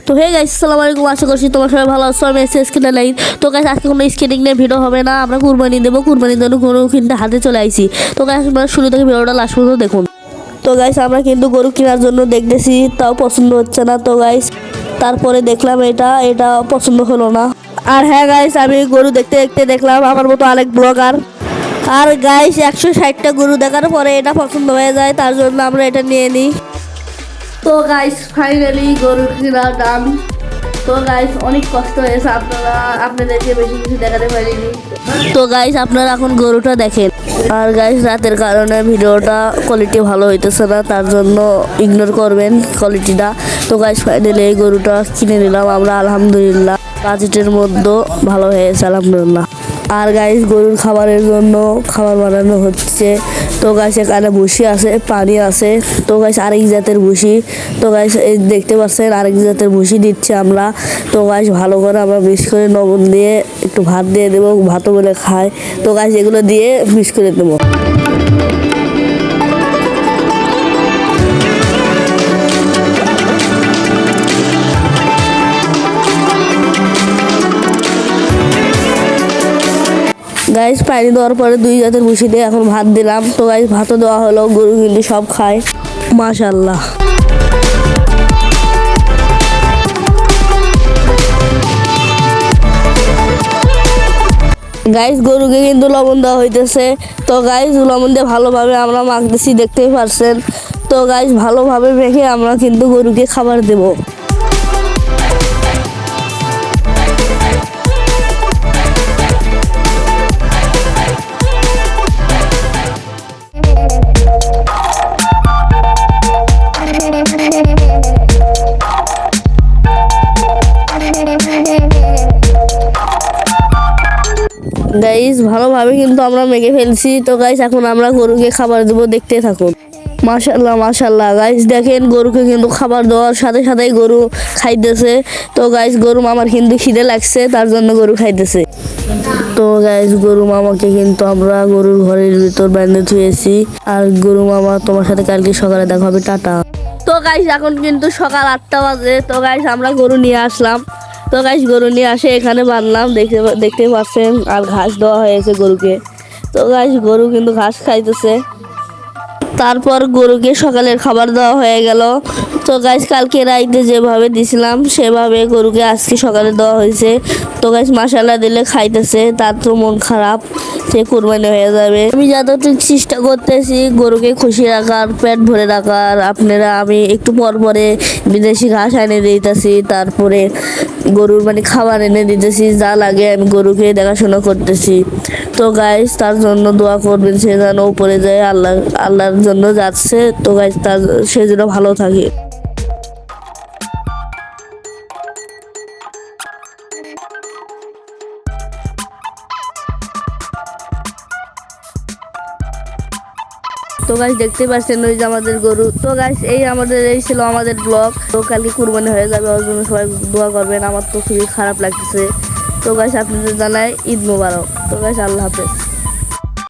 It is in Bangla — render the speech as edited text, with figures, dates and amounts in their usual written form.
তো হে গাইস, আসসালামু আলাইকুম। আশা করছি তোমার সবাই ভালো আছো। আমি এসকে লাইন। তো গাইস, আজকে কোনো স্কেটিং নিয়ে ভিডিও হবে না, আমরা কুরবানি দেবো। কুরবানির জন্য গরু কিনতে হাতে চলে আইছি। তো গাইস, আপনারা শুরু থেকে ভিডিওটা লাস্ট পর্যন্ত দেখুন। তো গাইস, আমরা কিন্তু গরু কেনার জন্য দেখতেছি, তাও পছন্দ হচ্ছে না। তো গাইস, তারপরে দেখলাম এটা পছন্দ হলো না। আর হ্যাঁ গাইস, আমি গরু দেখতে দেখতে দেখলাম আমার মতো আরেক ব্লগার। আর গাইস, 160টা গরু দেখার পরে এটা পছন্দ হয়ে যায়, তার জন্য আমরা এটা নিয়ে নিই। তো গাইস, ফাইনালি গরু কেনা দাম। তো গাইস, অনেক কষ্ট হয়েছে, আপনাদেরকে বেশি কিছু দেখাতে পারিনি। তো গাইস, আপনারা এখন গরুটা দেখেন। আর গাইস, রাতের কারণে ভিডিওটা কোয়ালিটি ভালো হইতেছে না, তার জন্য ইগনোর করবেন কোয়ালিটিটা। তো গাইস, ফাইনালি এই গরুটা কিনে নিলাম আমরা, আলহামদুলিল্লাহ। বাজেটের মধ্যে ভালো হয়েছে, আলহামদুলিল্লাহ। আর গাইস, গরুর খাবারের জন্য খাবার বানানো হচ্ছে। তো গাইস, এখানে ভুসি আছে, পানি আছে। তো গাইস, আরেক জাতের ভুসি। তো গাইস, এই দেখতে পাচ্ছেন আরেক জাতের ভুসি দিচ্ছে আমরা। তো গাইস, ভালো করে আমরা মিক্স করে লবণ দিয়ে একটু ভাত দিয়ে দেবো, ভাতও বলে খায়। তো গাইস, এগুলো দিয়ে মিক্স করে দেবো। গাইস, পানি দেওয়ার পরে 2 জাতের ভুসি দিয়ে এখন ভাত দিলাম। তো গাইস, ভাতও দেওয়া হলো, গরু কিন্তু সব খায়, মাশাআল্লাহ। গাইস, গরুকে কিন্তু লবণ দেওয়া হইতেছে। তো গাইস, লবণ দিয়ে ভালোভাবে আমরা মাখতেছি, দেখতেই পারছেন। তো গাইস, ভালোভাবে মেখে আমরা কিন্তু গরুকে খাবার দেবো। গাইস, ভালোভাবে কিন্তু আমরা মেখে ফেলছি। তো গাইস, এখন আমরা গরুকে খাবার দেবো, দেখতে থাকুন। মাশাআল্লাহ মাশাআল্লাহ। গাইস, দেখেন গরুকে কিন্তু খাবার দেওয়ার সাথে সাথেই গরু খাইতেছে। তো গাইস, গরু মামার কিন্তু খিদে লাগছে, তার জন্য গরু খাইতেছে। তো গাইস, গরু মামাকে কিন্তু আমরা গরুর ঘরের ভিতর বেঁধে থুয়েছি। আর গরু মামা, তোমার সাথে কালকে সকালে দেখা হবে, টাটা। তো গাইস, এখন কিন্তু সকাল 8টা বাজে। তো গাইস, আমরা গরু নিয়ে আসলাম। তো গাইস, গরু নিয়ে আসে এখানে বাঁধলাম, দেখতে পাচ্ছেন। আর ঘাস দেওয়া হয়েছে গরুকে। তো গাইস, গরু কিন্তু ঘাস খাইতেছে। তারপর গরুকে সকালের খাবার দেওয়া হয়ে গেল। তো গাইস, কালকে রাইতে যেভাবে দিছিলাম সেভাবে গরুকে আজকে সকালে দেওয়া হয়েছে। তো গাইস, মাশাআল্লাহ দিলে খাইতেছে, তার তো মন খারাপ, সে কুরবানি হয়ে যাবে। আমি যতটুকু চেষ্টা করতেছি গরুকে খুশি রাখার, পেট ভরে রাখার। আমি একটু পর পরে বিদেশি ঘাস এনে দিতেছি, তারপরে গরুর খাবার এনে দিতেছি, যা লাগে আমি গরুকে দেখাশোনা করতেছি। তো গাইস, তার জন্য দোয়া করবেন, সে যেন উপরে যায়, আল্লাহর জন্য যাচ্ছে। তো গাইস, সে যেন ভালো থাকে। তো গাইস, দেখতে পাচ্ছেন ওই যে আমাদের গরু। তো গাইস, এই ছিল আমাদের ব্লগ। তো কালকে কুরবানি হয়ে যাবে, ওর জন্য সবাই দোয়া করবেন। আমার তো খুবই খারাপ লাগতেছে। তো গাইস, আপনাদের জানাই ঈদ মোবারক। তো গাইস, আল্লাহ হাফেজ।